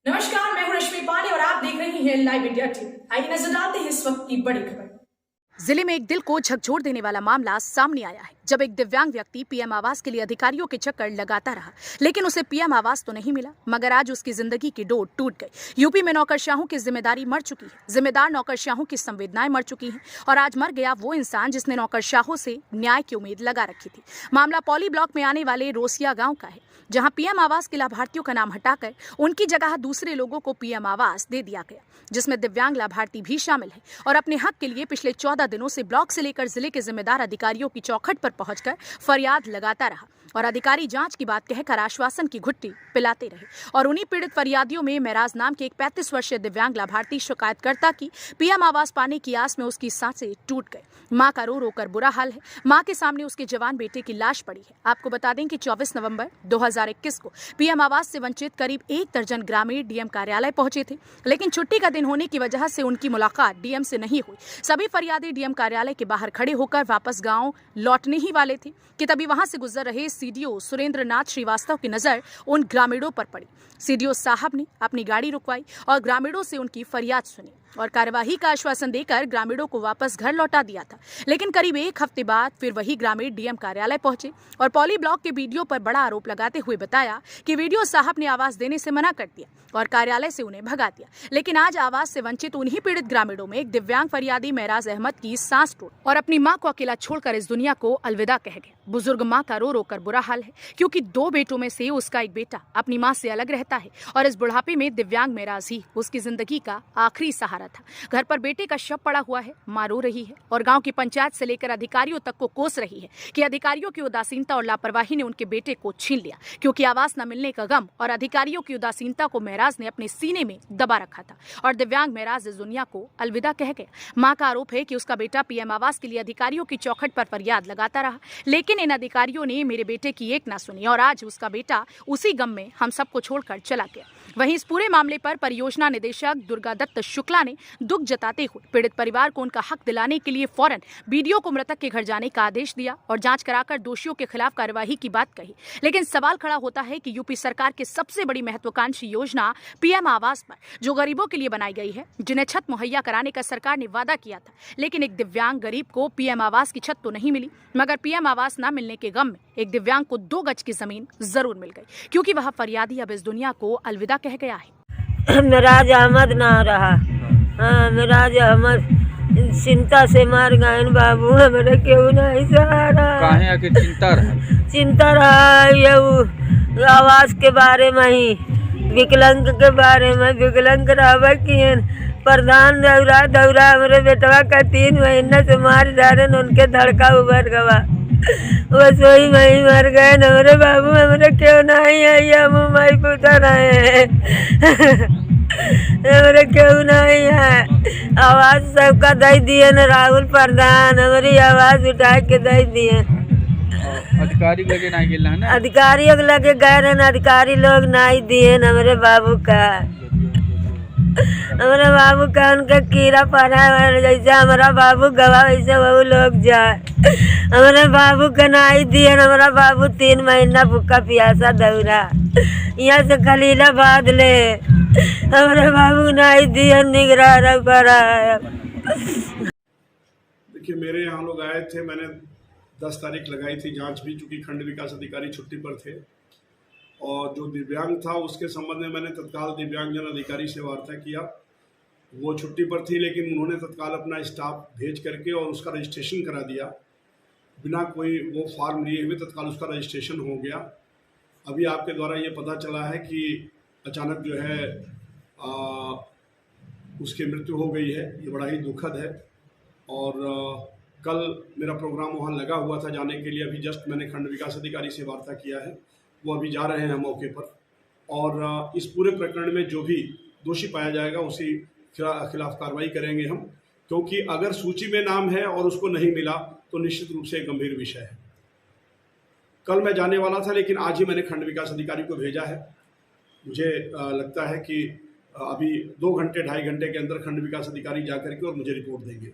नमस्कार, मैं हूं रश्मि पांडे और आप देख रहे हैं लाइव इंडिया टीवी। आइए नजर डालते हैं इस वक्त की बड़ी खबर। जिले में एक दिल को झकझोर देने वाला मामला सामने आया है, जब एक दिव्यांग व्यक्ति पीएम आवास के लिए अधिकारियों के चक्कर लगाता रहा, लेकिन उसे पीएम आवास तो नहीं मिला, मगर आज उसकी जिंदगी की डोर टूट गई। यूपी में नौकरशाहों की जिम्मेदारी मर चुकी है, जिम्मेदार नौकरशाहों की संवेदनाएं मर चुकी हैं और आज मर गया वो इंसान जिसने नौकरशाहों से न्याय की उम्मीद लगा रखी थी। मामला पौली ब्लॉक में आने वाले रोसिया गाँव का है, जहां पीएम आवास के लाभार्थियों का नाम हटाकर उनकी जगह दूसरे लोगों को पीएम आवास दे दिया गया, जिसमें दिव्यांग लाभार्थी भी शामिल है और अपने हक के लिए पिछले 14 दिनों से ब्लॉक से लेकर जिले के जिम्मेदार अधिकारियों की चौखट पर पहुंचकर फरियाद लगाता रहा और अधिकारी जांच की बात कहकर आश्वासन की घुट्टी पिलाते रहे। और उन्हीं पीड़ित फरियादियों में महराज नाम के एक 35 वर्षीय दिव्यांग लाभार्थी शिकायतकर्ता की पीएम आवास पाने की आस में उसकी सांसें टूट गई। मां का रो रो कर बुरा हाल है। मां के सामने उसके जवान बेटे की लाश पड़ी है। आपको बता दें कि 24 नवंबर 2021 को पीएम आवास से वंचित करीब 1 दर्जन ग्रामीण डीएम कार्यालय पहुंचे थे, लेकिन छुट्टी का दिन होने की वजह से उनकी मुलाकात डीएम से नहीं हुई। सभी फरियादी डीएम कार्यालय के बाहर खड़े होकर वापस गांव लौटने ही वाले थे कि तभी वहां से गुजर रहे सीडीओ सुरेंद्र नाथ श्रीवास्तव की नजर उन ग्रामीणों पर पड़ी। सीडीओ साहब ने अपनी गाड़ी रुकवाई और ग्रामीणों से उनकी फरियाद सुनी और कार्यवाही का आश्वासन देकर ग्रामीणों को वापस घर लौटा दिया था। लेकिन करीब 1 हफ्ते बाद फिर वही ग्रामीण डीएम कार्यालय पहुंचे और पौली ब्लॉक के वीडियो पर बड़ा आरोप लगाते हुए बताया कि वीडियो साहब ने आवास देने से मना कर दिया और कार्यालय से उन्हें भगा दिया। लेकिन आज आवास से वंचित उन्हीं पीड़ित ग्रामीणों में एक दिव्यांग फरियादी महराज अहमद की सांस टूट और अपनी मां को अकेला छोड़कर इस दुनिया को अलविदा कह गए। बुजुर्ग मां का रो रो कर बुरा हाल है, क्योंकि 2 बेटों में से उसका एक बेटा अपनी मां से अलग रहता है और इस बुढ़ापे में दिव्यांग महराज ही उसकी जिंदगी का आखिरी सहारा था। घर पर बेटे का शव पड़ा हुआ है, मां रो रही है और गांव की पंचायत से लेकर अधिकारियों तक को कोस रही है कि अधिकारियों की उदासीनता और लापरवाही ने उनके बेटे को छीन लिया, क्योंकि आवास न मिलने का गम और अधिकारियों की उदासीनता को महराज ने अपने सीने में दबा रखा था और दिव्यांग महराज इस दुनिया को अलविदा कह गया। मां का आरोप है कि उसका बेटा पीएम आवास के लिए अधिकारियों की चौखट पर फरियाद लगाता रहा, लेकिन इन अधिकारियों ने मेरे बेटे की एक ना सुनी और आज उसका बेटा उसी गम में हम सबको छोड़कर चला गया। वहीं इस पूरे मामले पर परियोजना निदेशक दुर्गादत्त शुक्ला ने दुख जताते हुए पीड़ित परिवार को उनका हक दिलाने के लिए फौरन बीडीओ को मृतक के घर जाने का आदेश दिया और जांच कराकर दोषियों के खिलाफ कार्यवाही की बात कही। लेकिन सवाल खड़ा होता है कि यूपी सरकार की सबसे बड़ी महत्वाकांक्षी योजना पीएम आवास पर, जो गरीबों के लिए बनाई गई है, जिन्हें छत मुहैया कराने का सरकार ने वादा किया था, लेकिन एक दिव्यांग गरीब को पीएम आवास की छत तो नहीं मिली, मगर पीएम आवास न मिलने के गम में एक दिव्यांग को 2 गज की जमीन जरूर मिल गई, क्योंकि वह फरियादी अब इस दुनिया को अलविदा कह गया है। महराज अहमद ना रहा। हाँ, महराज अहमद चिंता से मार गए बाबू, हमारे क्यों नहीं सहारा। काहे आके चिंता रहा? चिंता रहा ये आवास के बारे में ही, विकलांग के बारे में। विकलांग रहा कि प्रधान दौरा दौरा हमारे बेटवा का 3 महीना से मार जा रहे हैं, उनके धड़का उभर गवा, बस वही वही मर गए न। हमारे बाबू हमारे क्यों नहीं है, हम माई पुता रहे हमारे क्यों नहीं है। आवाज सबका दे दिए न, राहुल प्रधान हमारी आवाज उठा के दे दिए। अधिकारी लगे नहीं गिला ना, अधिकारियों लगे गए न, अधिकारी लोग नहीं दिए न हमारे बाबू का। हमारे बाबू का उनका कीड़ा पड़ा है, जैसे हमारा बाबू गवा वैसे वो लोग जाए। हमारे बाबू का नहीं दिए, हमारा बाबू 3 महीना भूखा प्यासा दौड़ा, यहाँ से खलीलाबाद ले हमारे बाबू नहीं दिए, निगराना पड़ा है। देखिए, मेरे यहाँ लोग आए थे, मैंने 10 तारीख लगाई थी जांच भी, चूँकि खंड विकास अधिकारी छुट्टी पर थे और जो दिव्यांग था उसके संबंध में मैंने तत्काल दिव्यांगजन अधिकारी से वार्ता किया। वो छुट्टी पर थी, लेकिन उन्होंने तत्काल अपना स्टाफ भेज करके और उसका रजिस्ट्रेशन करा दिया, बिना कोई वो फॉर्म लिए हुए तत्काल उसका रजिस्ट्रेशन हो गया। अभी आपके द्वारा ये पता चला है कि अचानक जो है उसकी मृत्यु हो गई है। ये बड़ा ही दुखद है और कल मेरा प्रोग्राम वहाँ लगा हुआ था जाने के लिए। अभी जस्ट मैंने खंड विकास अधिकारी से वार्ता किया है, वो अभी जा रहे हैं मौके पर और इस पूरे प्रकरण में जो भी दोषी पाया जाएगा उसी खिलाफ कार्रवाई करेंगे हम, क्योंकि अगर सूची में नाम है और उसको नहीं मिला तो निश्चित रूप से एक गंभीर विषय है। कल मैं जाने वाला था, लेकिन आज ही मैंने खंड विकास अधिकारी को भेजा है। मुझे लगता है कि अभी 2 घंटे 2.5 घंटे के अंदर खंड विकास अधिकारी जा करके और मुझे रिपोर्ट देंगे।